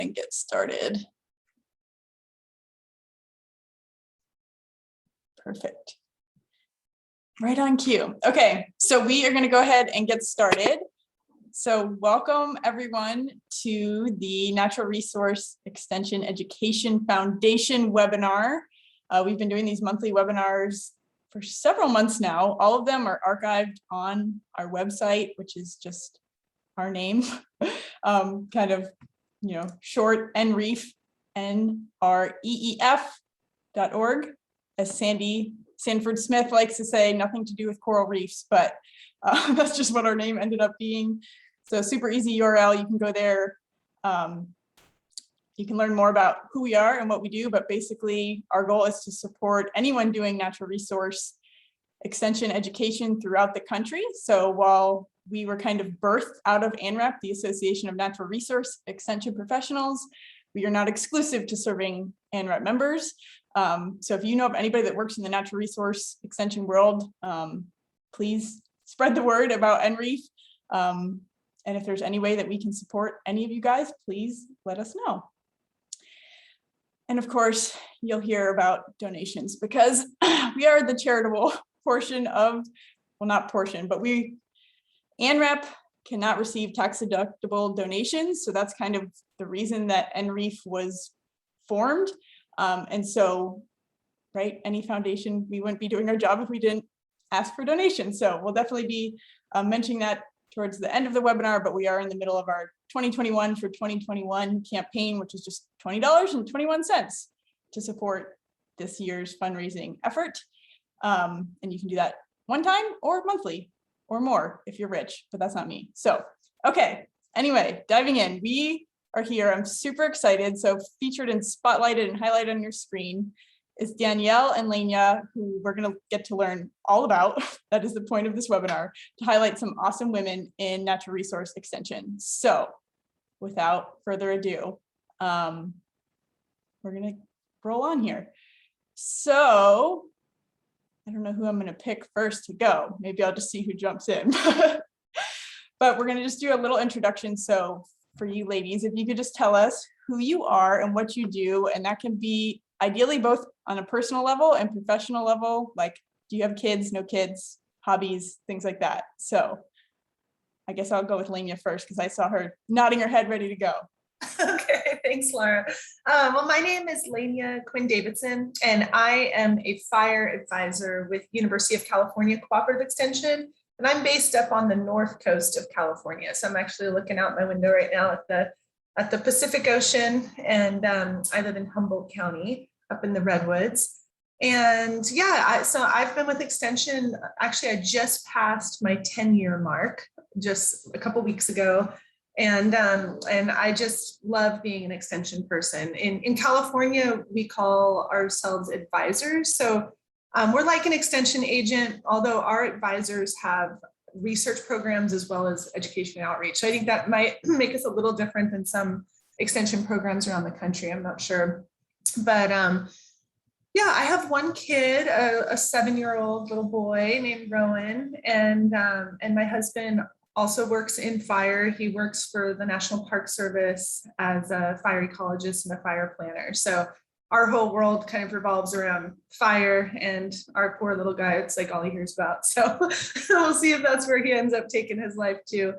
and get started. Perfect. Right on cue. Okay, so we are going to go ahead and get started. So welcome everyone to the Natural Resource Extension Education Foundation webinar. We've been doing these monthly webinars for several months now. All of them are archived on our website, which is just our name, kind of, short NREEF, NREEF.org. As Sandy Sanford Smith likes to say, nothing to do with coral reefs, but that's just what our name ended up being. So super easy URL, you can go there. You can learn more about who we are and what we do, but basically our goal is to support anyone doing natural resource extension education throughout the country. So while we were kind of birthed out of ANREP, the Association of Natural Resource Extension Professionals, we are not exclusive to serving ANREP members. So if you know of anybody that works in the natural resource extension world, please spread the word about NREEF. And if there's any way that we can support any of you guys, please let us know. And of course, you'll hear about donations because we are the charitable portion of, well, not portion, but ANREP cannot receive tax deductible donations. So that's kind of the reason that NREEF was formed. And so, right, any foundation, we wouldn't be doing our job if we didn't ask for donations. So we'll definitely be mentioning that towards the end of the webinar, but we are in the middle of our 2021 for 2021 campaign, which is just $20.21 to support this year's fundraising effort. And you can do that one time or monthly or more if you're rich, but that's not me. So, okay, anyway, diving in, we are here. I'm super excited. So featured and spotlighted and highlighted on your screen is Danielle and Lenya, who we're going to get to learn all about. That is the point of this webinar, to highlight some awesome women in natural resource extension. So without further ado, we're going to roll on here. So I don't know who I'm going to pick first to go. Maybe I'll just see who jumps in. But we're going to just do a little introduction. So for you ladies, if you could just tell us who you are and what you do, and that can be ideally both on a personal level and professional level, like do you have kids, no kids, hobbies, things like that. So I guess I'll go with Lenya first because I saw her nodding her head ready to go. Okay, thanks, Laura. Well, my name is Lenya Quinn Davidson, and I am a fire advisor with University of California Cooperative Extension. And I'm based up on the north coast of California. So I'm actually looking out my window right now at the Pacific Ocean, and I live in Humboldt County up in the Redwoods. And yeah, so I've been with Extension. Actually, I just passed my 10-year mark just a couple weeks ago. And I just love being an extension person. In California, we call ourselves advisors. So we're like an extension agent, although our advisors have research programs as well as education and outreach. So I think that might make us a little different than some extension programs around the country. I'm not sure. But yeah, I have one kid, a 7-year-old little boy named Rowan, and my husband also works in fire. He works for the National Park Service as a fire ecologist and a fire planner. So our whole world kind of revolves around fire, and our poor little guy, it's like all he hears about. So we'll see if that's where he ends up taking his life too.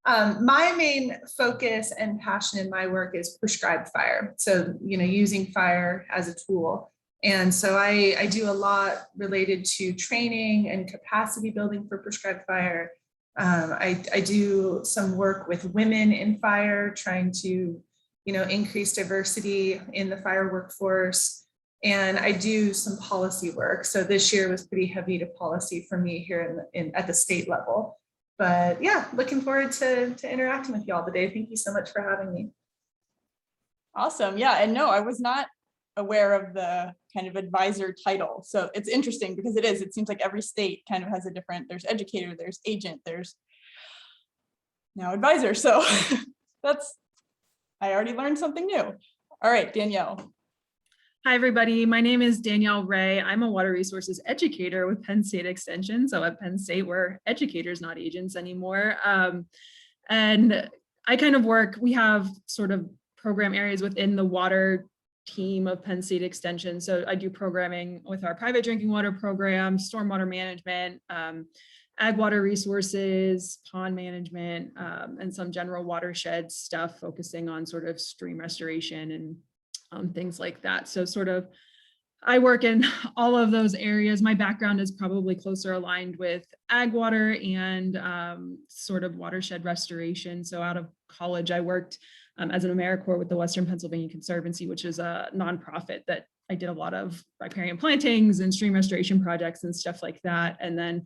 My main focus and passion in my work is prescribed fire. So, using fire as a tool. And so I do a lot related to training and capacity building for prescribed fire. I do some work with women in fire, trying to, increase diversity in the fire workforce. And I do some policy work. So this year was pretty heavy to policy for me here at the state level. But yeah, looking forward to interacting with you all today. Thank you so much for having me. Awesome. Yeah, and no, I was not aware of the kind of advisor title. So it's interesting because it seems like every state kind of has a different, there's educator, there's agent, there's now advisor. So I already learned something new. All right, Danielle. Hi, everybody. My name is Danielle Ray. I'm a water resources educator with Penn State Extension. So at Penn State, we're educators, not agents anymore. And I kind of work, we have sort of program areas within the water team of Penn State Extension. So I do programming with our private drinking water program, stormwater management, ag water resources, pond management, and some general watershed stuff focusing on sort of stream restoration and things like that. So sort of I work in all of those areas. My background is probably closer aligned with ag water and sort of watershed restoration. So out of college, I worked as an AmeriCorps with the Western Pennsylvania Conservancy, which is a nonprofit that I did a lot of riparian plantings and stream restoration projects and stuff like that. And then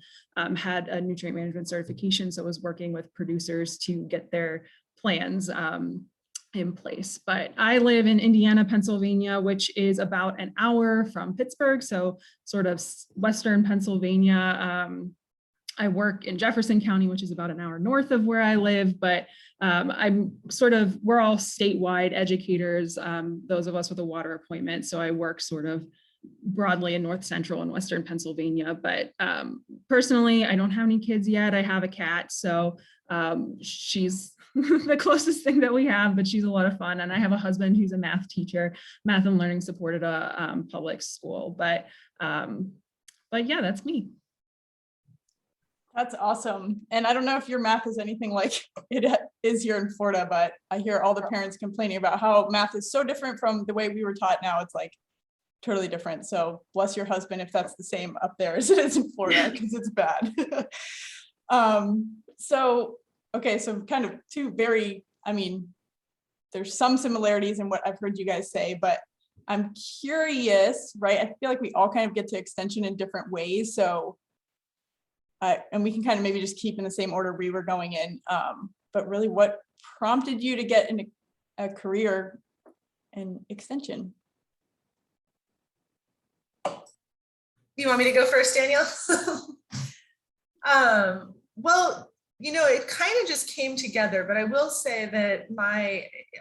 had a nutrient management certification. So I was working with producers to get their plans in place. But I live in Indiana, Pennsylvania, which is about an hour from Pittsburgh. So sort of Western Pennsylvania. I work in Jefferson County, which is about an hour north of where I live, but we're all statewide educators, those of us with a water appointment. So I work sort of broadly in North Central and Western Pennsylvania, but personally, I don't have any kids yet. I have a cat, so she's the closest thing that we have, but she's a lot of fun. And I have a husband who's a math teacher, math and learning support at a public school. But yeah, that's me. That's awesome. And I don't know if your math is anything like it is here in Florida, but I hear all the parents complaining about how math is so different from the way we were taught now. It's like totally different. So bless your husband if that's the same up there as it is in Florida, because it's bad. Okay, so kind of two very, I mean, there's some similarities in what I've heard you guys say, but I'm curious, right? I feel like we all kind of get to extension in different ways. So and we can kind of maybe just keep in the same order we were going in, but really what prompted you to get in a career in extension? You want me to go first, Danielle? Well, it kind of just came together, but I will say that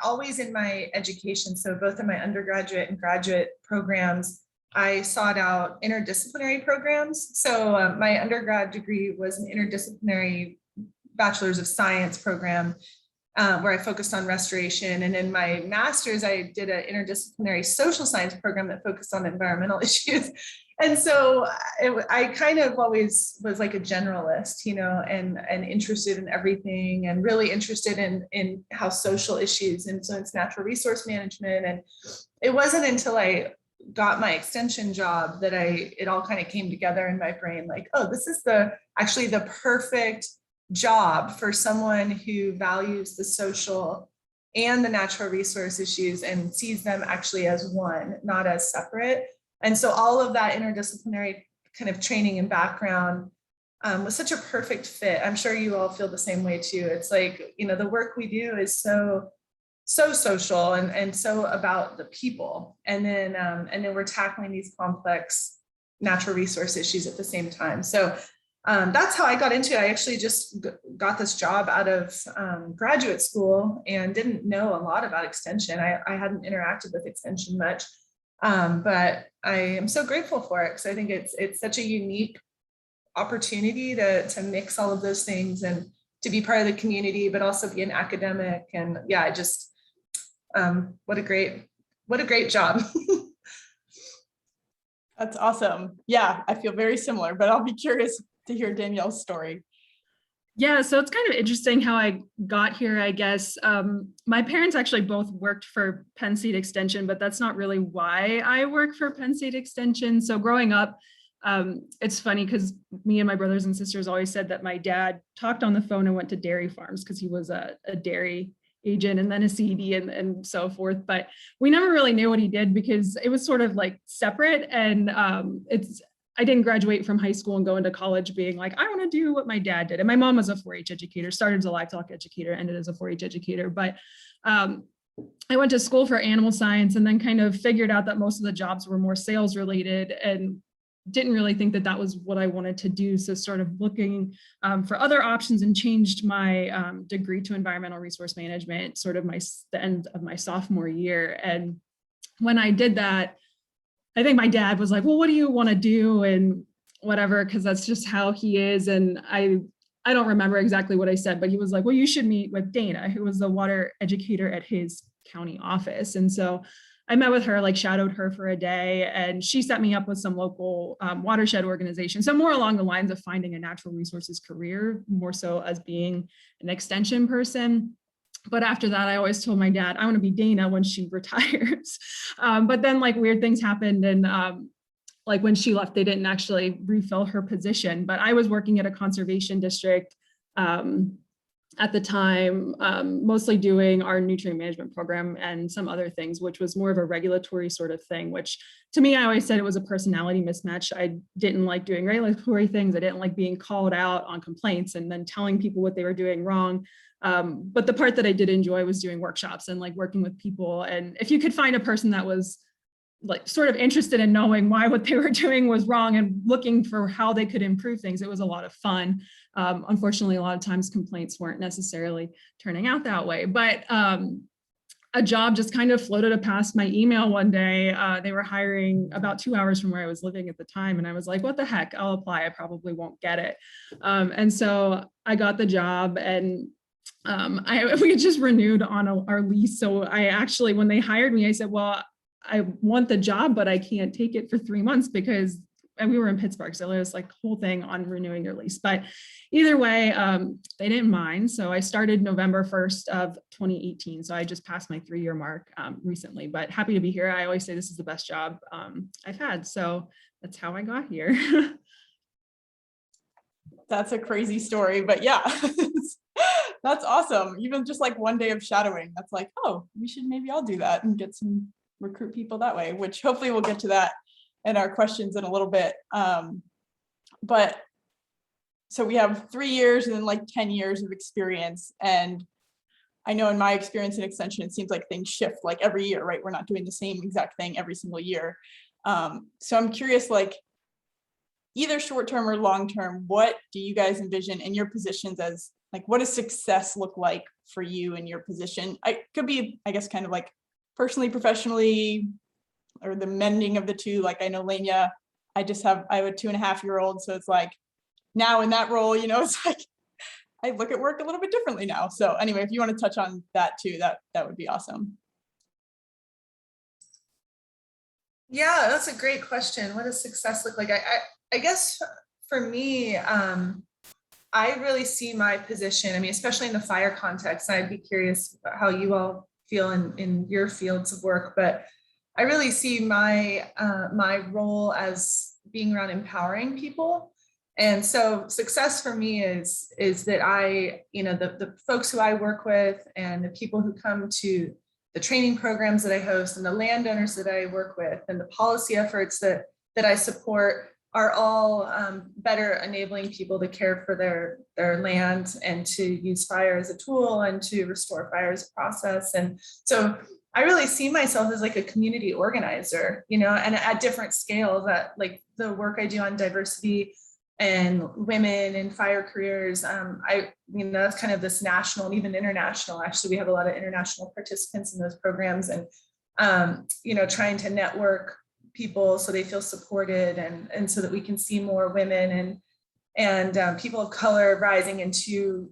always in my education, so both in my undergraduate and graduate programs, I sought out interdisciplinary programs. So my undergrad degree was an interdisciplinary Bachelor's of Science program where I focused on restoration. And in my master's, I did an interdisciplinary social science program that focused on environmental issues. And so I kind of always was like a generalist, and interested in everything and really interested in how social issues influence natural resource management. And it wasn't until I got my extension job that it all kind of came together in my brain, like, oh, this is actually the perfect job for someone who values the social and the natural resource issues and sees them actually as one, not as separate. And so all of that interdisciplinary kind of training and background was such a perfect fit. I'm sure you all feel the same way too. It's like, the work we do is so social and so about the people. And then we're tackling these complex natural resource issues at the same time. So that's how I got into it. I actually just got this job out of graduate school and didn't know a lot about extension. I hadn't interacted with extension much, but I am so grateful for it because I think it's such a unique opportunity to mix all of those things and to be part of the community, but also be an academic. And yeah, what a great job. That's awesome. Yeah, I feel very similar, but I'll be curious to hear Danielle's story. Yeah, so it's kind of interesting how I got here, I guess. My parents actually both worked for Penn State Extension, but that's not really why I work for Penn State Extension. So growing up, it's funny because me and my brothers and sisters always said that my dad talked on the phone and went to dairy farms because he was a dairy agent and then a CD and so forth. But we never really knew what he did because it was sort of like separate. And I didn't graduate from high school and go into college being like, I want to do what my dad did. And my mom was a 4-H educator, started as a livestock educator, ended as a 4-H educator. But I went to school for animal science and then kind of figured out that most of the jobs were more sales related and didn't really think that that was what I wanted to do. So started looking for other options and changed my degree to environmental resource management, sort of the end of my sophomore year. And when I did that, I think my dad was like, well, what do you want to do? And whatever, because that's just how he is. And I don't remember exactly what I said, but he was like, well, you should meet with Dana, who was the water educator at his county office. And so I met with her, like shadowed her for a day, and she set me up with some local watershed organizations. So more along the lines of finding a natural resources career, more so as being an extension person. But after that, I always told my dad, I want to be Dana when she retires. But then like weird things happened, and like when she left, they didn't actually refill her position. But I was working at a conservation district at the time, mostly doing our nutrient management program and some other things, which was more of a regulatory sort of thing, which to me, I always said it was a personality mismatch. I didn't like doing regulatory things. I didn't like being called out on complaints and then telling people what they were doing wrong. But the part that I did enjoy was doing workshops and like working with people. And if you could find a person that was like sort of interested in knowing why what they were doing was wrong and looking for how they could improve things, it was a lot of fun. Unfortunately, a lot of times complaints weren't necessarily turning out that way, but a job just kind of floated past my email one day. They were hiring about 2 hours from where I was living at the time. And I was like, what the heck, I'll apply. I probably won't get it. And so I got the job, and we had just renewed on our lease. So I actually, when they hired me, I said, well, I want the job, but I can't take it for 3 months because, and we were in Pittsburgh. So there was like whole thing on renewing your lease, but either way, they didn't mind. So I started November 1st of 2018. So I just passed my 3-year mark recently, but happy to be here. I always say this is the best job I've had. So that's how I got here. That's a crazy story, but yeah, that's awesome. Even just like one day of shadowing, that's like, oh, we should maybe I'll do that and get some recruit people that way, which hopefully we'll get to that in our questions in a little bit. But so we have 3 years and then like 10 years of experience. And I know in my experience in extension, it seems like things shift like every year, right? We're not doing the same exact thing every single year. So I'm curious, like either short-term or long-term, what do you guys envision in your positions as like, what does success look like for you in your position? I could be, I guess, kind of like personally, professionally, or the mending of the two. Like I know Lania, I have a 2.5-year-old. So it's like now in that role, you know, it's like, I look at work a little bit differently now. So anyway, if you want to touch on that too, that would be awesome. Yeah, that's a great question. What does success look like? I guess for me, I really see my position, I mean, especially in the fire context, I'd be curious how you all feel in your fields of work, but I really see my my role as being around empowering people. And so success for me is that I, you know, the folks who I work with and the people who come to the training programs that I host and the landowners that I work with and the policy efforts that I support are all better enabling people to care for their land and to use fire as a tool and to restore fire as a process. And so I really see myself as like a community organizer, you know, and at different scales, that like the work I do on diversity and women in fire careers. That's kind of this national and even international. Actually, we have a lot of international participants in those programs, and trying to network people so they feel supported, and so that we can see more women and people of color rising into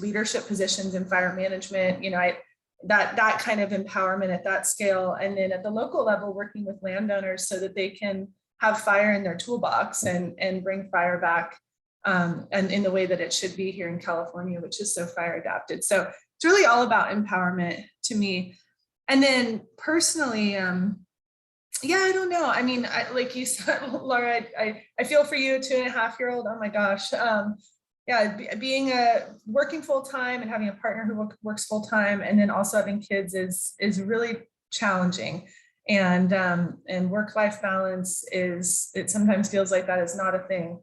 leadership positions in fire management. You know, that kind of empowerment at that scale, and then at the local level, working with landowners so that they can have fire in their toolbox and bring fire back and in the way that it should be here in California, which is so fire adapted. So it's really all about empowerment to me. And then personally, I don't know. I mean, like you said, Laura, I feel for you, 2.5-year-old. Oh my gosh. Being working full time and having a partner who works full time, and then also having kids is really challenging. And work-life balance it sometimes feels like that is not a thing.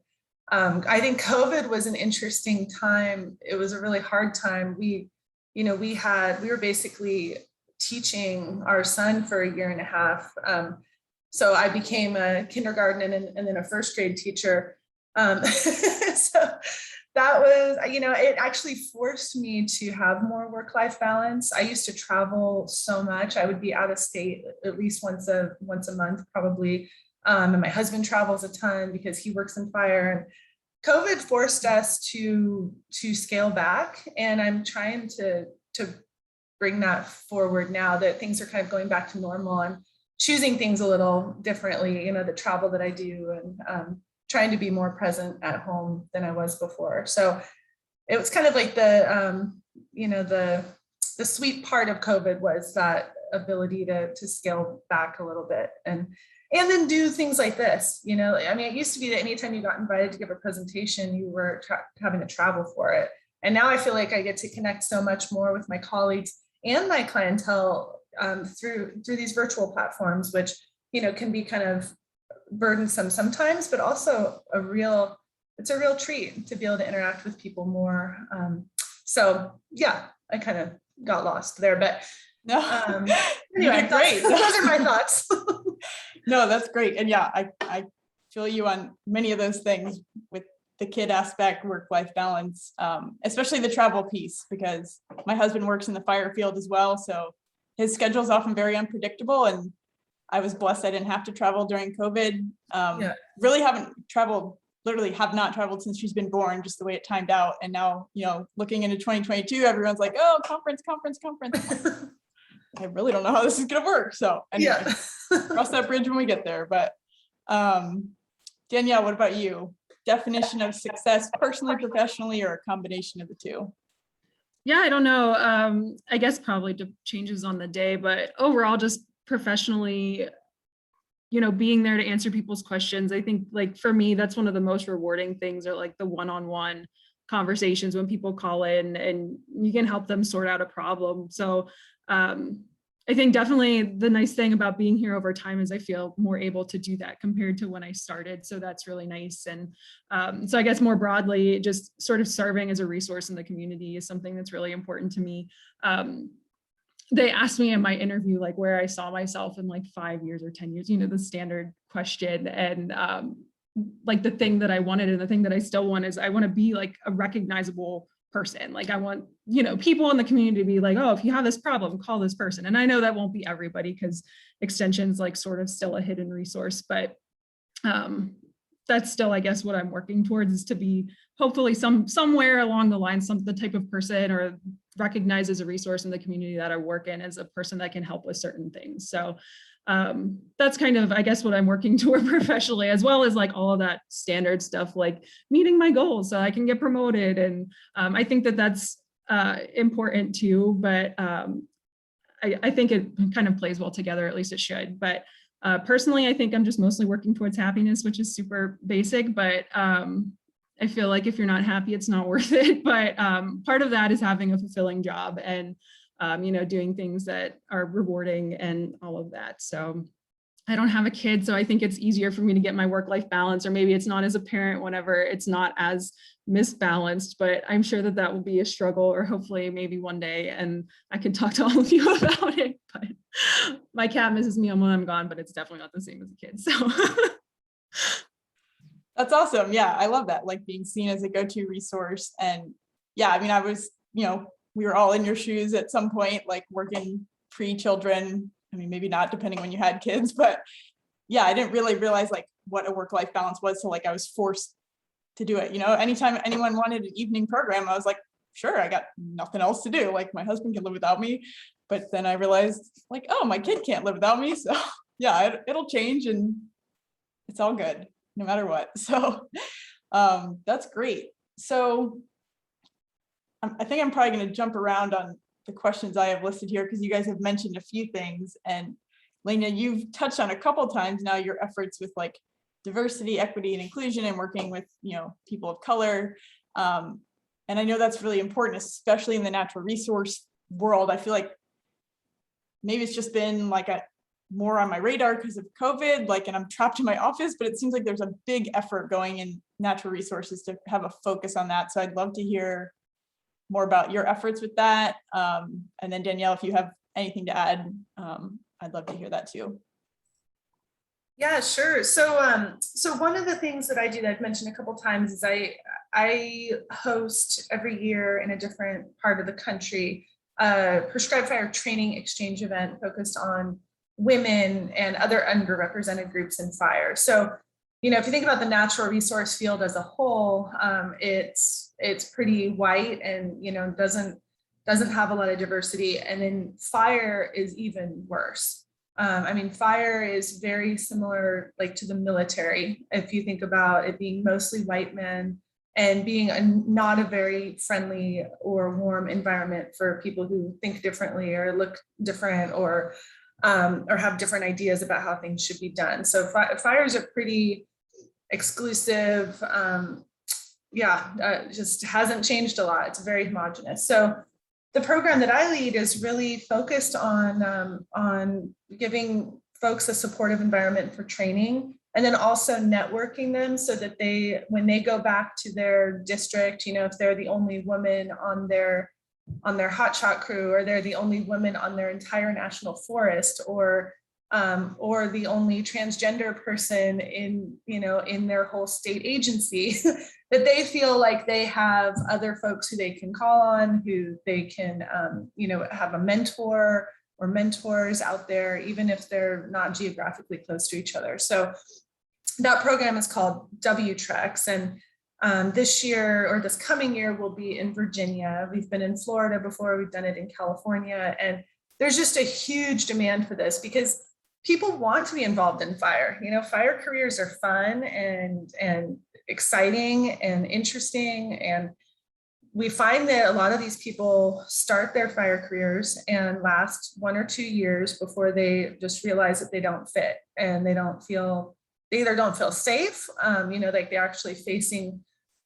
I think COVID was an interesting time. It was a really hard time. We were basically teaching our son for 1.5 years. So I became a kindergarten and then a first grade teacher. So that was, it actually forced me to have more work-life balance. I used to travel so much. I would be out of state at least once a month, probably. And my husband travels a ton because he works in fire. And COVID forced us to scale back. And I'm trying to bring that forward now that things are kind of going back to normal. I'm choosing things a little differently, the travel that I do, and trying to be more present at home than I was before. So it was kind of like the sweet part of COVID was that ability to scale back a little bit and then do things like this. It used to be that anytime you got invited to give a presentation, you were having to travel for it. And now I feel like I get to connect so much more with my colleagues and my clientele through these virtual platforms, which, can be kind of burdensome sometimes, but also it's a real treat to be able to interact with people more. So yeah, I kind of got lost there, but No, anyway, great. Those are my thoughts. No, that's great. And yeah, I feel you on many of those things with the kid aspect, work-life balance, especially the travel piece, because my husband works in the fire field as well. So his schedule is often very unpredictable. And I was blessed I didn't have to travel during COVID. Really haven't traveled, literally have not traveled since she's been born, just the way it timed out. And now, looking into 2022, everyone's like, oh, conference. I really don't know how this is going to work. So anyway, cross that bridge when we get there. But Danielle, what about you? Definition of success, personally, professionally, or a combination of the two? Yeah, I don't know. I guess probably changes on the day, but overall, just professionally, being there to answer people's questions. I think, like, for me, that's one of the most rewarding things, are like the one-on-one conversations when people call in and you can help them sort out a problem. So I think definitely the nice thing about being here over time is I feel more able to do that compared to when I started. So that's really nice. And so I guess more broadly, just sort of serving as a resource in the community is something that's really important to me. They asked me in my interview, like, where I saw myself in like 5 years or 10 years, the standard question. And like the thing that I wanted and the thing that I still want is I want to be like a recognizable person. Like I want, people in the community to be like, oh, if you have this problem, call this person. And I know that won't be everybody because extension's like sort of still a hidden resource, but that's still, I guess, what I'm working towards, is to be hopefully somewhere along the line, the type of person or recognized as a resource in the community that I work in as a person that can help with certain things. So that's kind of, I guess, what I'm working toward professionally, as well as like all of that standard stuff, like meeting my goals so I can get promoted. And I think that that's important too, but I think it kind of plays well together, at least it should. But personally, I think I'm just mostly working towards happiness, which is super basic, but I feel like if you're not happy, it's not worth it. But part of that is having a fulfilling job and doing things that are rewarding and all of that. So I don't have a kid, so I think it's easier for me to get my work-life balance, or maybe it's not as a parent whenever it's not as misbalanced, but I'm sure that will be a struggle, or hopefully maybe one day, and I can talk to all of you about it. But my cat misses me when I'm gone, but it's definitely not the same as a kid. So that's awesome. Yeah, I love that, like being seen as a go-to resource. And yeah, I was, we were all in your shoes at some point, like working pre-children. Maybe not, depending when you had kids, but yeah, I didn't really realize like what a work-life balance was. So like I was forced to do it. Anytime anyone wanted an evening program, I was like, sure, I got nothing else to do. Like my husband can live without me. But then I realized like, oh, my kid can't live without me. So yeah, it'll change and it's all good no matter what. So that's great. So I think I'm probably going to jump around on the questions I have listed here, because you guys have mentioned a few things. And Lena, you've touched on a couple times now your efforts with like diversity, equity, and inclusion, and working with, people of color. And I know that's really important, especially in the natural resource world. I feel like maybe it's just been like more on my radar because of COVID, and I'm trapped in my office, but it seems like there's a big effort going in natural resources to have a focus on that. So I'd love to hear more about your efforts with that. And then Danielle, if you have anything to add, I'd love to hear that too. Yeah, sure. So one of the things that I do that I've mentioned a couple of times is I host every year in a different part of the country a prescribed fire training exchange event focused on women and other underrepresented groups in fire. So, if you think about the natural resource field as a whole, it's pretty white and, doesn't doesn't have a lot of diversity. And then fire is even worse. I mean, fire is very similar like to the military. If you think about it being mostly white men and being not a very friendly or warm environment for people who think differently or look different or have different ideas about how things should be done. So fires are pretty exclusive. Just hasn't changed a lot. It's very homogenous. So the program that I lead is really focused on giving folks a supportive environment for training, and then also networking them so that when they go back to their district, you know, if they're the only woman on their hotshot crew, or they're the only woman on their entire national forest, or the only transgender person in their whole state agency, that they feel like they have other folks who they can call on, who they can, have a mentor or mentors out there, even if they're not geographically close to each other. So that program is called WTREX. And this year, or this coming year, we'll be in Virginia. We've been in Florida before, we've done it in California. And there's just a huge demand for this because people want to be involved in fire. You know, fire careers are fun and exciting and interesting. And we find that a lot of these people start their fire careers and last 1 or 2 years before they just realize that they don't fit, and they either don't feel safe, like they're actually facing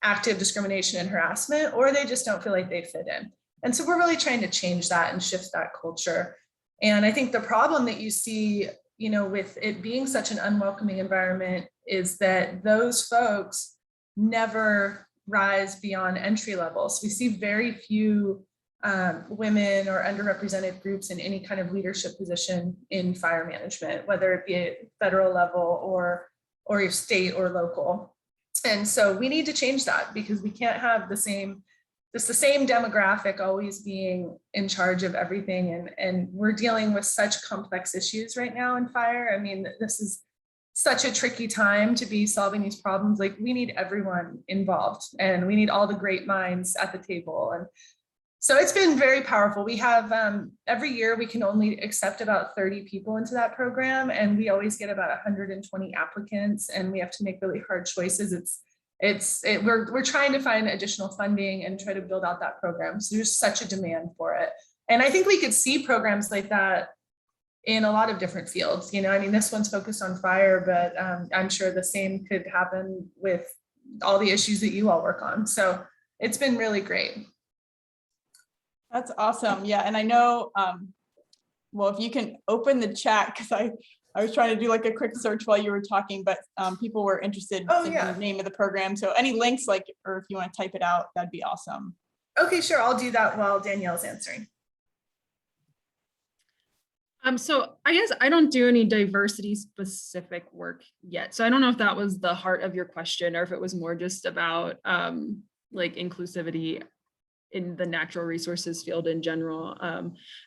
active discrimination and harassment, or they just don't feel like they fit in. And so we're really trying to change that and shift that culture. And I think the problem that you see, with it being such an unwelcoming environment is that those folks never rise beyond entry levels. We see very few women or underrepresented groups in any kind of leadership position in fire management, whether it be at federal level or your state or local. And so we need to change that, because we can't have the same demographic always being in charge of everything. And we're dealing with such complex issues right now in fire. I mean, this is such a tricky time to be solving these problems. Like, we need everyone involved, and we need all the great minds at the table. And so it's been very powerful. We have every year we can only accept about 30 people into that program, and we always get about 120 applicants, and we have to make really hard choices. We're trying to find additional funding and try to build out that program. So there's such a demand for it. And I think we could see programs like that in a lot of different fields. This one's focused on fire, but I'm sure the same could happen with all the issues that you all work on. So it's been really great. That's awesome. Yeah. And I know, if you can open the chat, because I was trying to do like a quick search while you were talking, but people were interested in the name of the program. So any links, or if you want to type it out, that'd be awesome. Okay, sure. I'll do that while Danielle's answering. So I guess I don't do any diversity specific work yet. So I don't know if that was the heart of your question, or if it was more just about inclusivity in the natural resources field in general.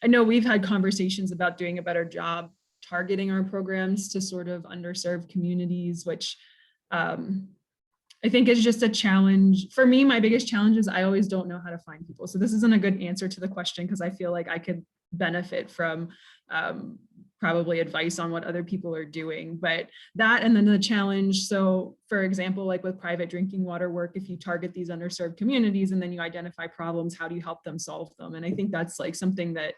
I know we've had conversations about doing a better job targeting our programs to sort of underserved communities, which I think is just a challenge. For me, my biggest challenge is I always don't know how to find people. So this isn't a good answer to the question, because I feel like I could benefit from probably advice on what other people are doing, but that, and then the challenge. So for example, like with private drinking water work, if you target these underserved communities and then you identify problems, how do you help them solve them? And I think that's like something that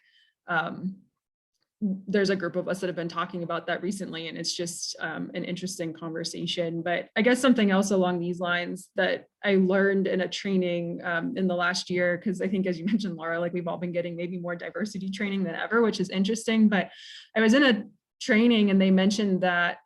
there's a group of us that have been talking about that recently, and it's just an interesting conversation. But I guess something else along these lines that I learned in a training in the last year, because I think, as you mentioned, Laura, like we've all been getting maybe more diversity training than ever, which is interesting. But I was in a training and they mentioned that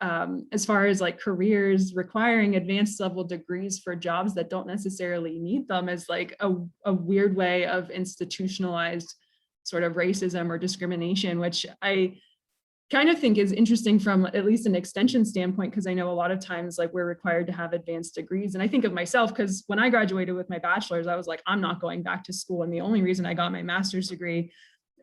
as far as like careers requiring advanced level degrees for jobs that don't necessarily need them is like a weird way of institutionalized sort of racism or discrimination, which I kind of think is interesting from at least an extension standpoint, because I know a lot of times like we're required to have advanced degrees. And I think of myself, because when I graduated with my bachelor's, I was like, I'm not going back to school. And the only reason I got my master's degree,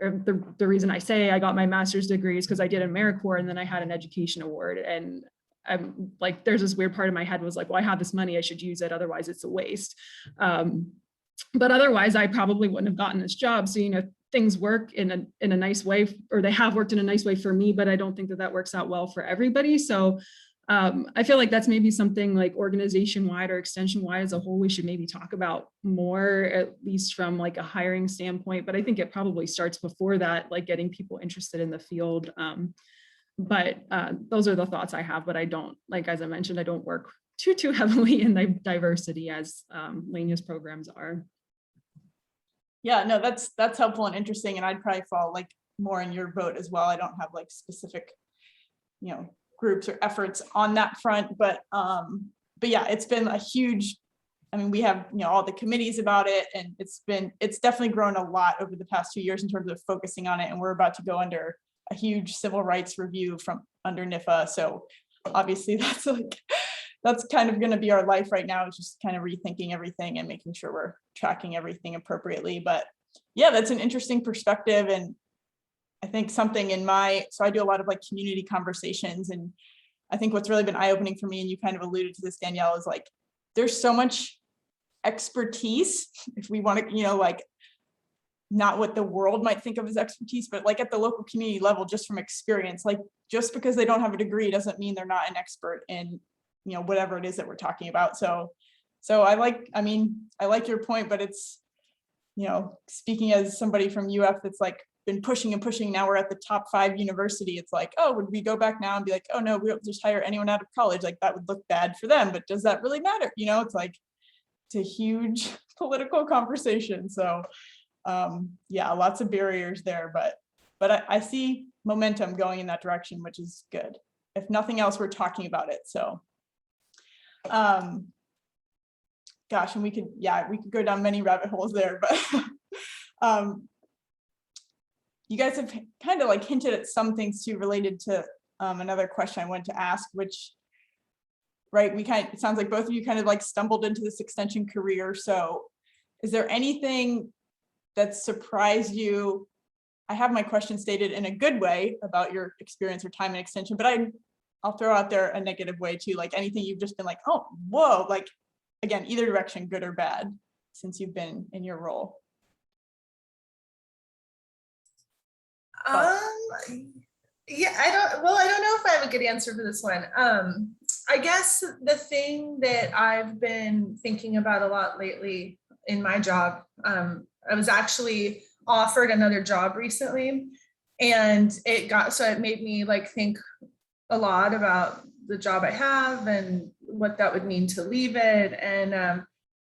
or the reason I say I got my master's degree, is because I did AmeriCorps and then I had an education award. And I'm like, there's this weird part of my head was like, well, I have this money, I should use it, otherwise it's a waste. But otherwise, I probably wouldn't have gotten this job. So, things work in a nice way, or they have worked in a nice way for me, but I don't think that works out well for everybody. So I feel like that's maybe something like organization wide or extension wide as a whole, we should maybe talk about more, at least from like a hiring standpoint. But I think it probably starts before that, like getting people interested in the field. But those are the thoughts I have, but I don't, like, as I mentioned, I don't work too heavily in the diversity as Lania's programs are. Yeah, no, that's helpful and interesting. And I'd probably fall like more in your boat as well. I don't have like specific, groups or efforts on that front, but yeah, it's been a huge, I mean, we have, all the committees about it, and it's definitely grown a lot over the past 2 years in terms of focusing on it. And we're about to go under a huge civil rights review from under NIFA. So obviously that's kind of going to be our life right now, is just kind of rethinking everything and making sure we're tracking everything appropriately. But yeah, that's an interesting perspective. And I think something so I do a lot of like community conversations, and I think what's really been eye-opening for me, and you kind of alluded to this, Danielle, is like, there's so much expertise, if we want to, like, not what the world might think of as expertise, but like at the local community level, just from experience, like just because they don't have a degree doesn't mean they're not an expert in, whatever it is that we're talking about. So I like your point, but it's, speaking as somebody from UF that's like been pushing and pushing, now we're at the top 5 university. It's like, oh, would we go back now and be like, oh no, we'll just hire anyone out of college? Like that would look bad for them, but does that really matter? It's like, it's a huge political conversation. So yeah, lots of barriers there, but I see momentum going in that direction, which is good. If nothing else, we're talking about it. So gosh, and we could go down many rabbit holes there, but you guys have kind of like hinted at some things too related to another question I wanted to ask, which, right, it sounds like both of you kind of like stumbled into this extension career. So is there anything that surprised you? I have my question stated in a good way about your experience or time in extension, but I'll throw out there a negative way too, like anything you've just been like, oh, whoa, like, again, either direction, good or bad, since you've been in your role. Yeah, I don't know if I have a good answer for this one. I guess the thing that I've been thinking about a lot lately in my job, I was actually offered another job recently, and it made me like think a lot about the job I have and what that would mean to leave it.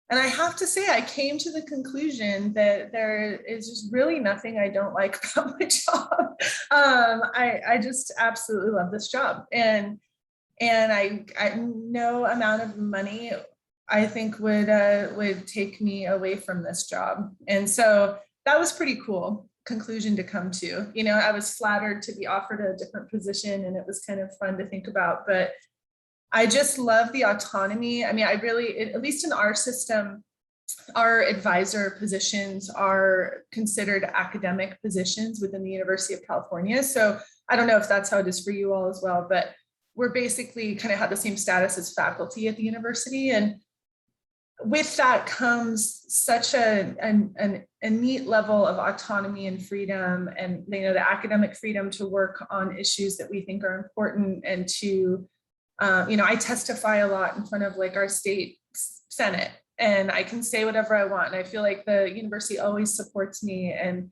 And I have to say, I came to the conclusion that there is just really nothing I don't like about my job. I just absolutely love this job. And I no amount of money I think would take me away from this job. And so that was pretty cool conclusion to come to. I was flattered to be offered a different position, and it was kind of fun to think about, but I just love the autonomy. I mean, at least in our system, our advisor positions are considered academic positions within the University of California. So I don't know if that's how it is for you all as well, but we're basically kind of have the same status as faculty at the university. And with that comes such a neat level of autonomy and freedom, and the academic freedom to work on issues that we think are important, and to I testify a lot in front of like our state senate, and I can say whatever I want. And I feel like the university always supports me and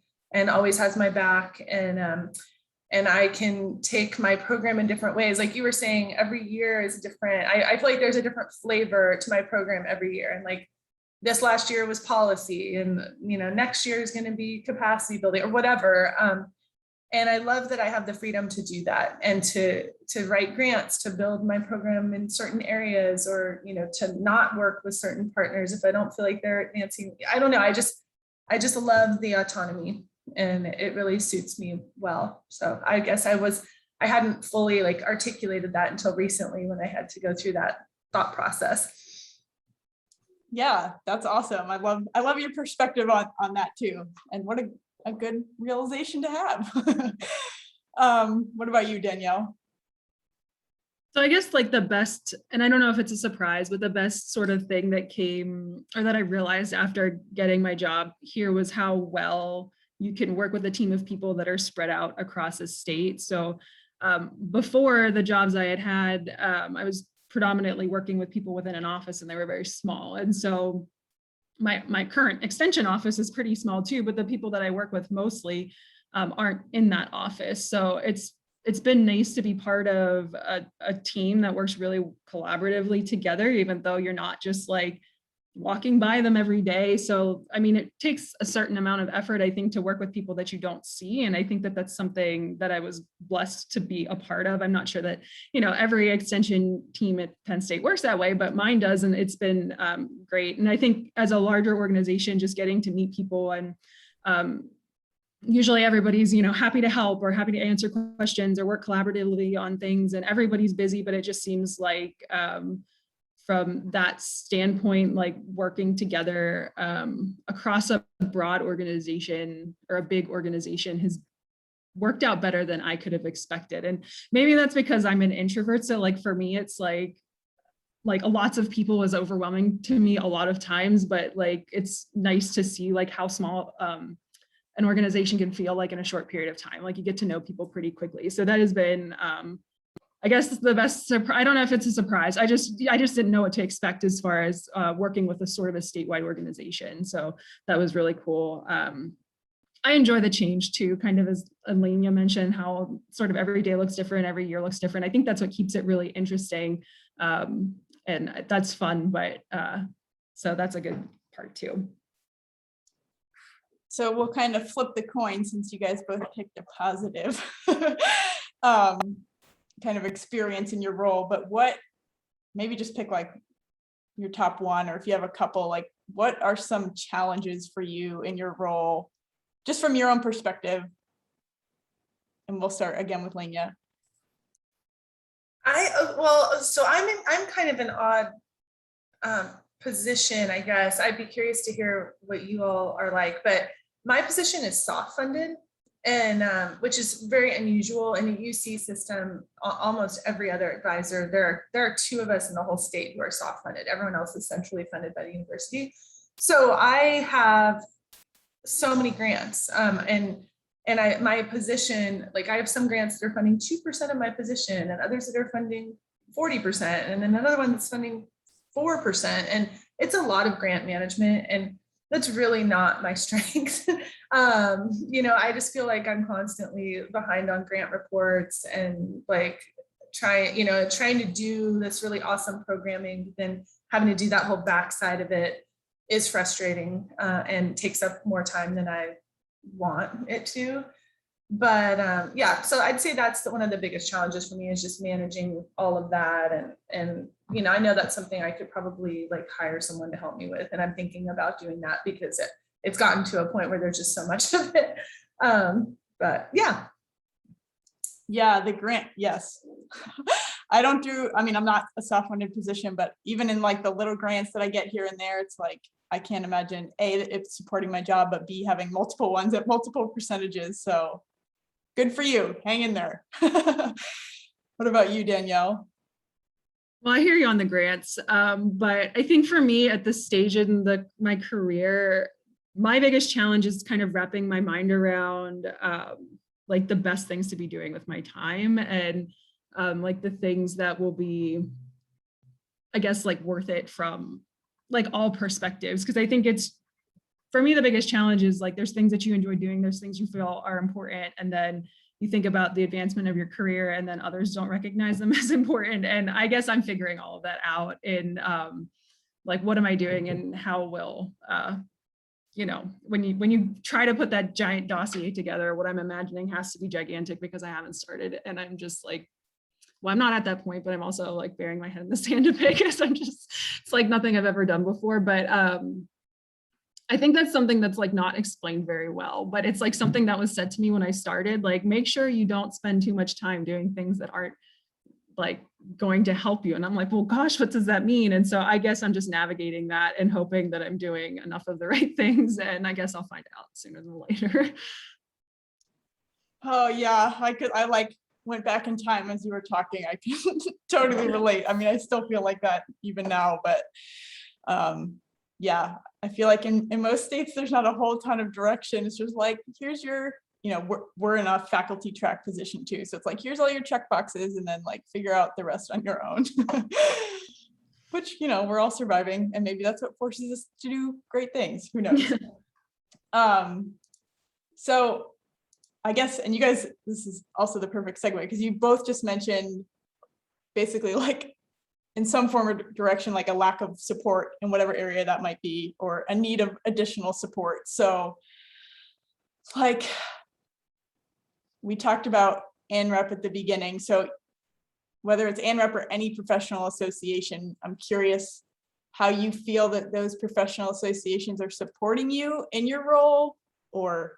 always has my back. And I can take my program in different ways. Like you were saying, every year is different. I feel like there's a different flavor to my program every year. And like this last year was policy, and next year is going to be capacity building or whatever. And I love that I have the freedom to do that, and to write grants, to build my program in certain areas, or, to not work with certain partners if I don't feel like they're advancing. I don't know. I just love the autonomy, and it really suits me well. So I guess I hadn't fully like articulated that until recently, when I had to go through that thought process. Yeah, that's awesome. I love your perspective on that too. And what a good realization to have. What about you, Danielle? So I guess like the best, and I don't know if it's a surprise, but the best sort of thing that came or that I realized after getting my job here was how well you can work with a team of people that are spread out across a state. So before the jobs I had, I was predominantly working with people within an office and they were very small. And so my current extension office is pretty small too, but the people that I work with mostly aren't in that office. So it's been nice to be part of a team that works really collaboratively together, even though you're not just like walking by them every day. So, I mean, it takes a certain amount of effort, I think, to work with people that you don't see. And I think that that's something that I was blessed to be a part of. I'm not sure that, every extension team at Penn State works that way, but mine does. And it's been great. And I think as a larger organization, just getting to meet people and usually everybody's, happy to help or happy to answer questions or work collaboratively on things, and everybody's busy, but it just seems like from that standpoint, like working together across a broad organization or a big organization has worked out better than I could have expected. And maybe that's because I'm an introvert. So like for me, it's like lots of people is overwhelming to me a lot of times, but like it's nice to see like how small an organization can feel like in a short period of time. Like you get to know people pretty quickly. So that has been I guess the best surprise. I don't know if it's a surprise. I just didn't know what to expect as far as working with a sort of a statewide organization. So that was really cool. I enjoy the change too, kind of as Elenia mentioned, how sort of every day looks different, every year looks different. I think that's what keeps it really interesting. And that's fun, but so that's a good part too. So we'll kind of flip the coin since you guys both picked a positive kind of experience in your role, but maybe just pick like your top one, or if you have a couple, like what are some challenges for you in your role, just from your own perspective? And we'll start again with Lenya. So I'm kind of an odd position, I guess. I'd be curious to hear what you all are like, but my position is soft funded, and which is very unusual in a UC system. Almost every other advisor, there are two of us in the whole state who are soft funded. Everyone else is centrally funded by the university. So I have so many grants, and my position, like I have some grants that are funding 2% of my position, and others that are funding 40%, and then another one that's funding 4%, and it's a lot of grant management, and that's really not my strength. I just feel like I'm constantly behind on grant reports and like trying to do this really awesome programming, but then having to do that whole backside of it is frustrating and takes up more time than I want it to. But yeah, so I'd say that's one of the biggest challenges for me, is just managing all of that. And I know that's something I could probably like hire someone to help me with. And I'm thinking about doing that because it's gotten to a point where there's just so much of it. But yeah. Yeah, the grant, yes. I'm not a soft funded position, but even in like the little grants that I get here and there, it's like, I can't imagine A, it's supporting my job, but B, having multiple ones at multiple percentages. So good for you, hang in there. What about you, Danielle? Well, I hear you on the grants, but I think for me at this stage in my career, my biggest challenge is kind of wrapping my mind around like the best things to be doing with my time, and like the things that will be, I guess, like worth it from like all perspectives. Because I think for me, the biggest challenge is like there's things that you enjoy doing, there's things you feel are important, and then you think about the advancement of your career and then others don't recognize them as important. And I guess I'm figuring all of that out in like, what am I doing and how will, when you try to put that giant dossier together, what I'm imagining has to be gigantic because I haven't started. And I'm just like, well, I'm not at that point, but I'm also like burying my head in the sand a bit because it's like nothing I've ever done before. But I think that's something that's like not explained very well, but it's like something that was said to me when I started, like, make sure you don't spend too much time doing things that aren't like going to help you. And I'm like, well, gosh, what does that mean? And so I guess I'm just navigating that and hoping that I'm doing enough of the right things. And I guess I'll find out sooner than later. Oh yeah, I like went back in time as you were talking, I can totally relate. I mean, I still feel like that even now, but yeah, I feel like in most states, there's not a whole ton of direction. It's just like, here's your, we're in a faculty track position too. So it's like, here's all your check boxes and then like figure out the rest on your own. Which, we're all surviving, and maybe that's what forces us to do great things. Who knows? So I guess, and you guys, this is also the perfect segue because you both just mentioned basically like in some form or direction, like a lack of support in whatever area that might be, or a need of additional support. So like we talked about ANREP at the beginning. So whether it's ANREP or any professional association, I'm curious how you feel that those professional associations are supporting you in your role, or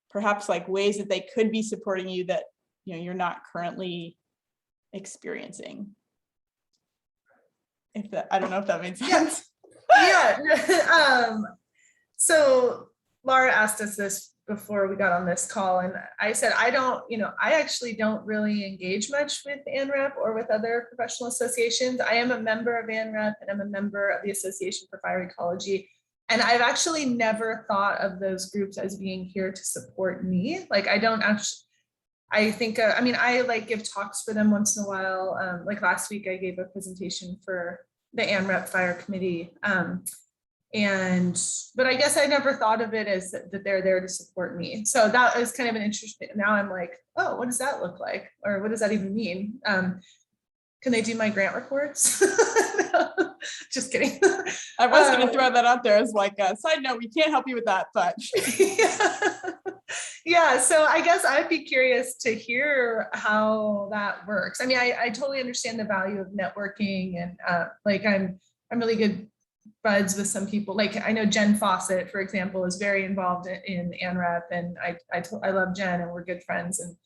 perhaps like ways that they could be supporting you that you're not currently experiencing. I don't know if that makes sense. Yeah. So Laura asked us this before we got on this call, and I said, I actually don't really engage much with ANREP or with other professional associations. I am a member of ANREP and I'm a member of the Association for Fire Ecology. And I've actually never thought of those groups as being here to support me. Like, I don't actually, I think, I like give talks for them once in a while. Like last week, I gave a presentation for the ANREP Fire Committee. But I guess I never thought of it as that they're there to support me. So that is kind of an interesting, now I'm like, oh, what does that look like? Or what does that even mean? Can they do my grant reports? No, just kidding. I was going to throw that out there as like a side note. We can't help you with that, but yeah. So I guess I'd be curious to hear how that works. I mean, I totally understand the value of networking, and like I'm really good buds with some people. Like I know Jen Fawcett, for example, is very involved in ANREP, and I love Jen, and we're good friends. And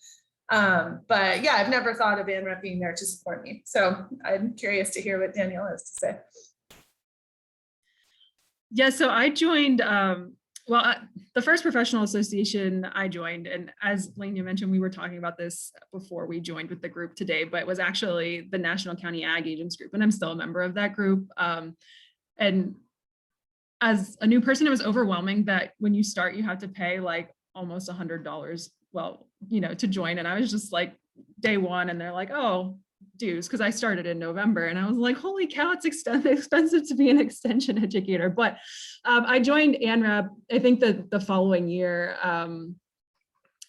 but yeah, I've never thought of ANREP being there to support me. So I'm curious to hear what Danielle has to say. Yeah, so I joined, the first professional association I joined, and as Lania mentioned, we were talking about this before we joined with the group today, but it was actually the National County Ag Agents Group, and I'm still a member of that group. And as a new person, it was overwhelming that when you start, you have to pay like almost $100, to join. And I was just like day one, and they're like, oh, dues, because I started in November, and I was like, holy cow, it's expensive to be an extension educator. But I joined ANREP, I think the following year.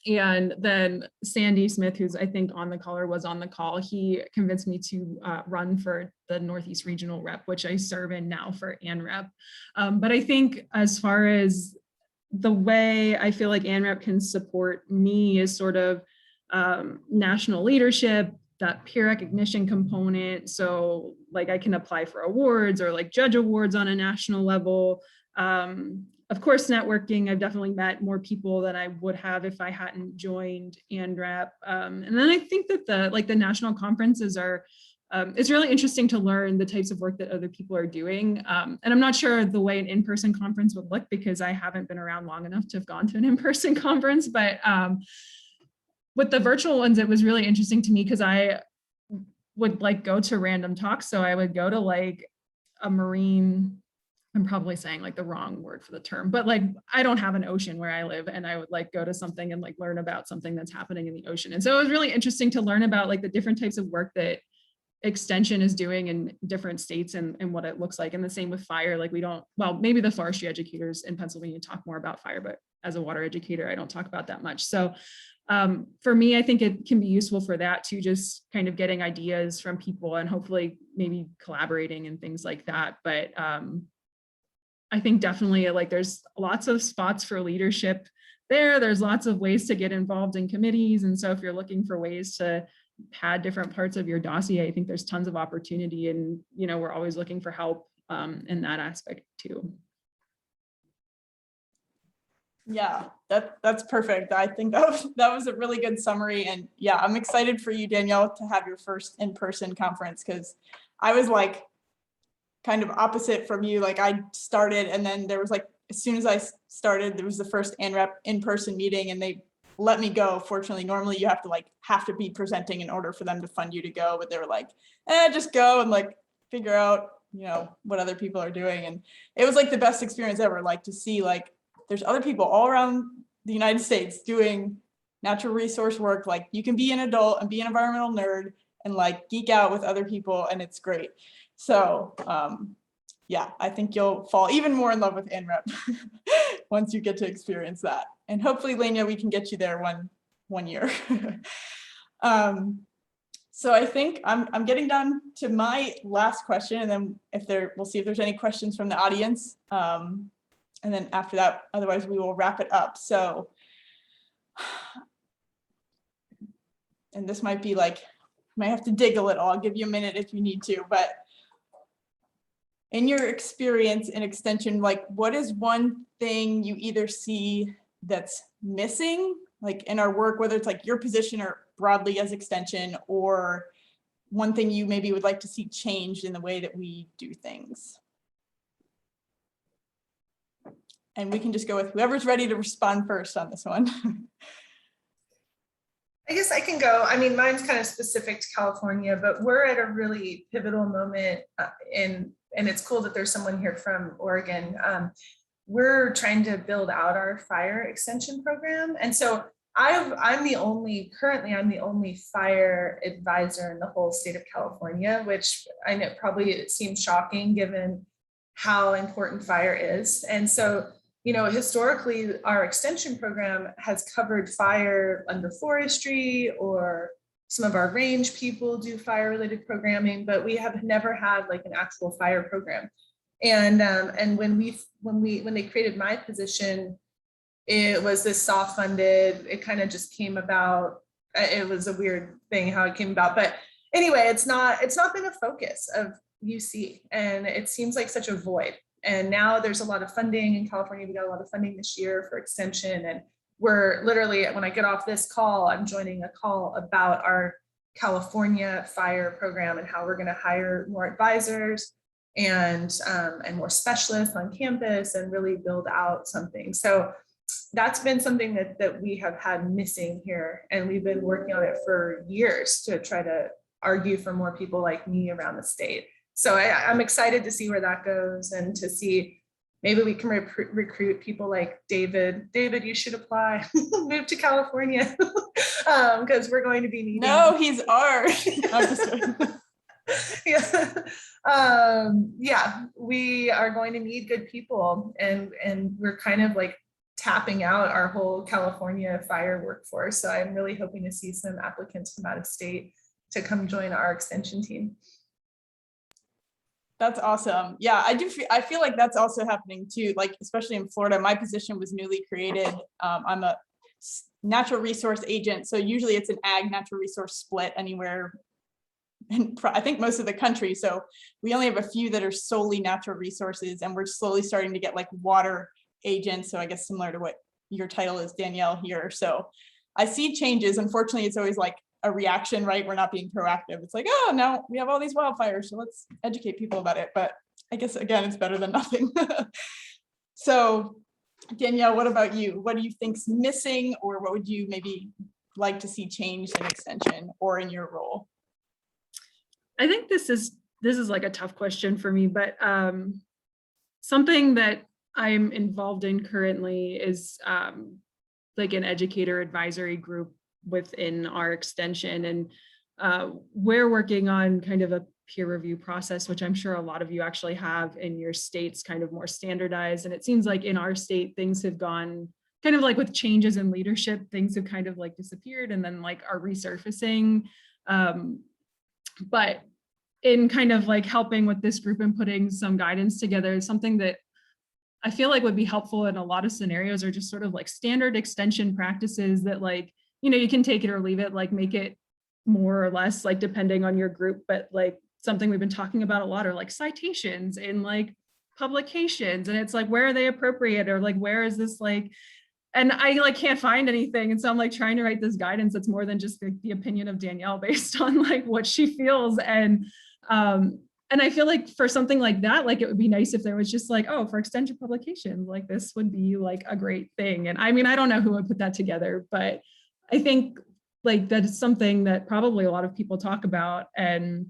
And then Sandy Smith, who's I think on the call or was on the call, he convinced me to run for the Northeast Regional Rep, which I serve in now for ANREP. But I think as far as the way I feel like ANREP can support me is sort of national leadership, that peer recognition component. So like I can apply for awards or like judge awards on a national level. Of course, networking, I've definitely met more people than I would have if I hadn't joined ANREP. And then I think that the national conferences are, it's really interesting to learn the types of work that other people are doing. And I'm not sure the way an in-person conference would look because I haven't been around long enough to have gone to an in-person conference, but with the virtual ones, it was really interesting to me because I would like go to random talks. So I would go to like a marine, I'm probably saying like the wrong word for the term, but like I don't have an ocean where I live, and I would like go to something and like learn about something that's happening in the ocean. And so it was really interesting to learn about like the different types of work that extension is doing in different states and what it looks like. And the same with fire. Like maybe the forestry educators in Pennsylvania talk more about fire, but as a water educator, I don't talk about that much. So for me, I think it can be useful for that too, just kind of getting ideas from people and hopefully maybe collaborating and things like that. But I think definitely like there's lots of spots for leadership there. There's lots of ways to get involved in committees. And so if you're looking for ways to pad different parts of your dossier, I think there's tons of opportunity, and we're always looking for help in that aspect too. Yeah, that's perfect. I think that was a really good summary. And yeah, I'm excited for you, Danielle, to have your first in-person conference, because I was like kind of opposite from you. Like I started, and then there was like, as soon as I started, there was the first ANREP in-person meeting, and they let me go. Fortunately, normally you have to be presenting in order for them to fund you to go, but they were like, just go and like figure out, what other people are doing. And it was like the best experience ever, like to see like there's other people all around the United States doing natural resource work. Like you can be an adult and be an environmental nerd and like geek out with other people, and it's great. So yeah, I think you'll fall even more in love with ANREP once you get to experience that. And hopefully, Lania, we can get you there one year. So I think I'm getting down to my last question, and then we'll see if there's any questions from the audience. And then after that, otherwise we will wrap it up. So, and this might be like, might have to dig a little. I'll give you a minute if you need to, but in your experience in extension, like what is one thing you either see that's missing, like in our work, whether it's like your position or broadly as extension, or one thing you maybe would like to see changed in the way that we do things? And we can just go with whoever's ready to respond first on this one. I guess I can go. I mean, mine's kind of specific to California, but we're at a really pivotal moment and it's cool that there's someone here from Oregon. We're trying to build out our fire extension program. And so I'm the only fire advisor in the whole state of California, which I know probably it seems shocking given how important fire is. And so, historically, our extension program has covered fire under forestry, or some of our range people do fire related programming, but we have never had like an actual fire program. And when they created my position, it was this soft funded, it kind of just came about. It was a weird thing how it came about, but anyway, it's not been a focus of UC, and it seems like such a void. And now there's a lot of funding in California. We got a lot of funding this year for extension. And we're literally, when I get off this call, I'm joining a call about our California fire program and how we're going to hire more advisors and more specialists on campus and really build out something. So that's been something that we have had missing here. And we've been working on it for years to try to argue for more people like me around the state. So I'm excited to see where that goes, and to see maybe we can recruit people like David. David, you should apply, move to California, because we're going to be needing. No, he's ours. Yeah, we are going to need good people, and we're kind of like tapping out our whole California fire workforce. So I'm really hoping to see some applicants from out of state to come join our extension team. That's awesome. Yeah, I feel like that's also happening too, like especially in Florida. My position was newly created. I'm a natural resource agent. So usually it's an ag natural resource split anywhere in, I think, most of the country. So we only have a few that are solely natural resources, and we're slowly starting to get like water agents. So I guess similar to what your title is, Danielle, here. So I see changes. Unfortunately, it's always like a reaction, right? We're not being proactive. It's like, oh, now we have all these wildfires, so let's educate people about it. But I guess, again, it's better than nothing. So Danielle, what about you? What do you think's missing, or what would you maybe like to see changed in extension or in your role? I think this is like a tough question for me, but something that I'm involved in currently is like an educator advisory group within our extension, and we're working on kind of a peer review process, which I'm sure a lot of you actually have in your states, kind of more standardized. And it seems like in our state, things have gone kind of like with changes in leadership, things have kind of like disappeared and then like are resurfacing. But in kind of like helping with this group and putting some guidance together is something that I feel like would be helpful in a lot of scenarios, are just sort of like standard extension practices that, like, you can take it or leave it, like make it more or less like depending on your group, but like something we've been talking about a lot are like citations and like publications, and it's like, where are they appropriate, or like where is this like, and I like can't find anything. And so I'm like trying to write this guidance that's more than just the opinion of Danielle based on like what she feels. And And I feel like for something like that, like it would be nice if there was just like, oh, for extension publications, like this would be like a great thing. And I mean, I don't know who would put that together, but I think like that is something that probably a lot of people talk about, and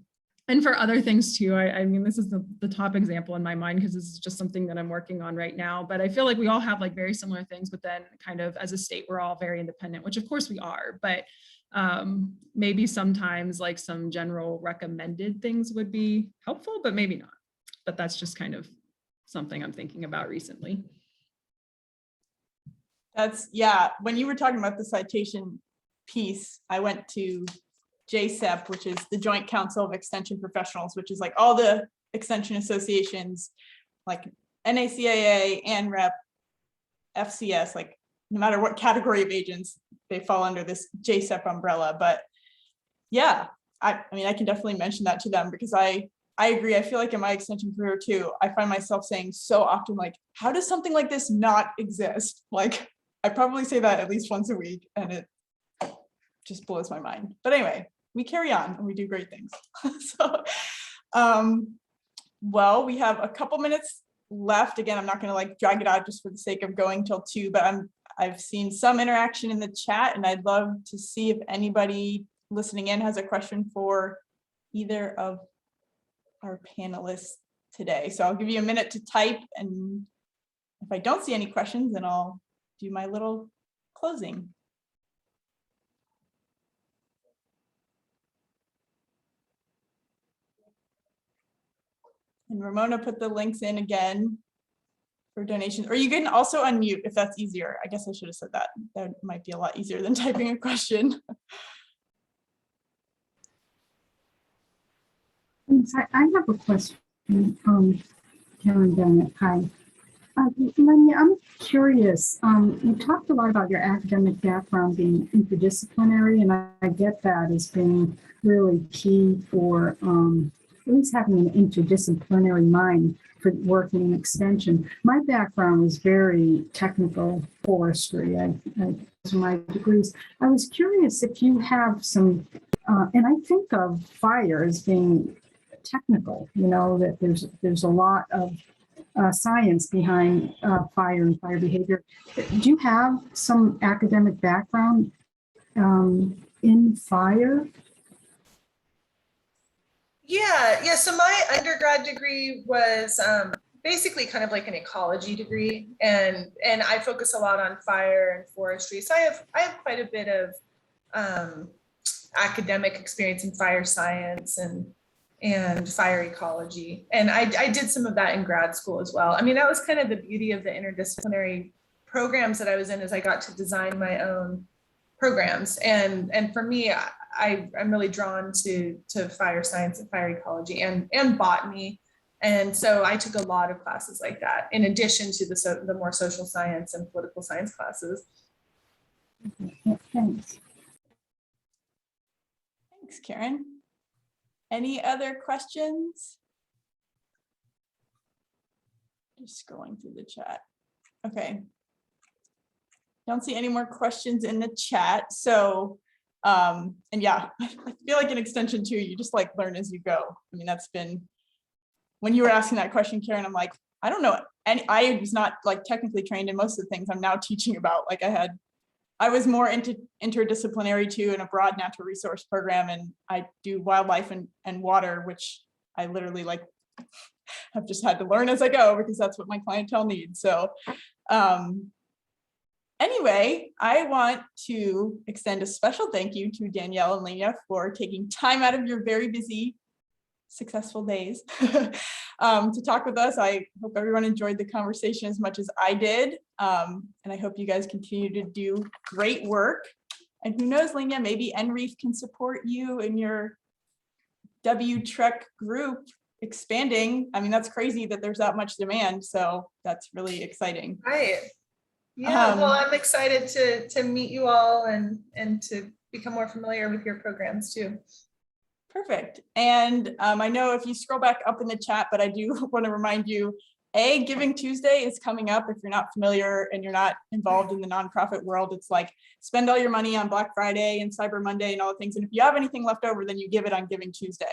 for other things too. I mean, this is the top example in my mind because this is just something that I'm working on right now. But I feel like we all have like very similar things, but then kind of as a state, we're all very independent, which of course we are, but maybe sometimes like some general recommended things would be helpful, but maybe not. But that's just kind of something I'm thinking about recently. That's, yeah, when you were talking about the citation piece, I went to JCEP, which is the Joint Council of Extension Professionals, which is like all the extension associations, like NACAA, ANREP, FCS, like no matter what category of agents, they fall under this JCEP umbrella. But yeah, I mean, I can definitely mention that to them because I agree. I feel like in my extension career too, I find myself saying so often, like, how does something like this not exist? Like, I probably say that at least once a week and it just blows my mind. But anyway, we carry on and we do great things. So, well, we have a couple minutes left. Again, I'm not going to like drag it out just for the sake of going till 2, but I've seen some interaction in the chat and I'd love to see if anybody listening in has a question for either of our panelists today. So I'll give you a minute to type, and if I don't see any questions, then I'll do my little closing. And Ramona put the links in again for donations, or you can also unmute if that's easier. I guess I should have said that. That might be a lot easier than typing a question. I have a question, Karen Bennett. Hi. Lenya, I'm curious. You talked a lot about your academic background being interdisciplinary, and I get that as being really key for at least having an interdisciplinary mind for working in extension. My background was very technical, forestry. I my degrees. I was curious if you have some, and I think of fire as being technical. You know that there's a lot of science behind fire and fire behavior. Do you have some academic background in fire? Yeah. So my undergrad degree was basically kind of like an ecology degree, and I focus a lot on fire and forestry. So I have quite a bit of academic experience in fire science and fire ecology. And I did some of that in grad school as well. I mean, that was kind of the beauty of the interdisciplinary programs that I was in, is I got to design my own programs. And for me, I'm really drawn to fire science and fire ecology and botany. And so I took a lot of classes like that, in addition to the more social science and political science classes. Thanks. Thanks, Karen. Any other questions? Just scrolling through the chat. Okay. Don't see any more questions in the chat. So, and yeah, I feel like in extension too, you just like learn as you go. I mean, that's been, when you were asking that question, Karen, I'm like, I don't know. And I was not like technically trained in most of the things I'm now teaching about. Like I was more into interdisciplinary too, in a broad natural resource program, and I do wildlife and water, which I literally like have just had to learn as I go because that's what my clientele needs. So anyway, I want to extend a special thank you to Danielle and Lenya for taking time out of your very busy, successful days to talk with us. I hope everyone enjoyed the conversation as much as I did. And I hope you guys continue to do great work. And who knows, Lenya, maybe NREEF can support you in your WTREC group expanding. I mean, that's crazy that there's that much demand. So that's really exciting. Right. Yeah, well, I'm excited to meet you all and to become more familiar with your programs too. Perfect. And I know if you scroll back up in the chat, but I do want to remind you, Giving Tuesday is coming up. If you're not familiar and you're not involved in the nonprofit world, it's like spend all your money on Black Friday and Cyber Monday and all the things. And if you have anything left over, then you give it on Giving Tuesday.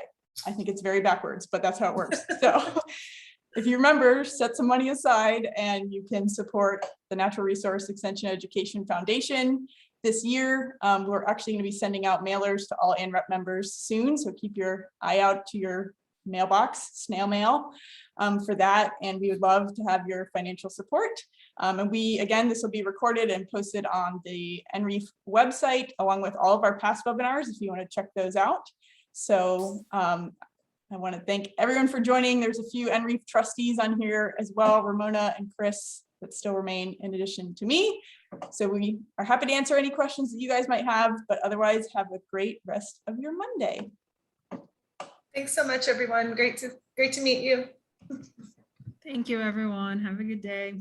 I think it's very backwards, but that's how it works. So if you remember, set some money aside and you can support the Natural Resource Extension Education Foundation. This year, we're actually going to be sending out mailers to all ANREP members soon. So keep your eye out to your mailbox, snail mail for that. And we would love to have your financial support. And again, this will be recorded and posted on the NREF website, along with all of our past webinars, if you want to check those out. So I want to thank everyone for joining. There's a few NREF trustees on here as well, Ramona and Chris, that still remain in addition to me. So we are happy to answer any questions that you guys might have, but otherwise have a great rest of your Monday. Thanks so much, everyone. Great to meet you. Thank you, everyone. Have a good day.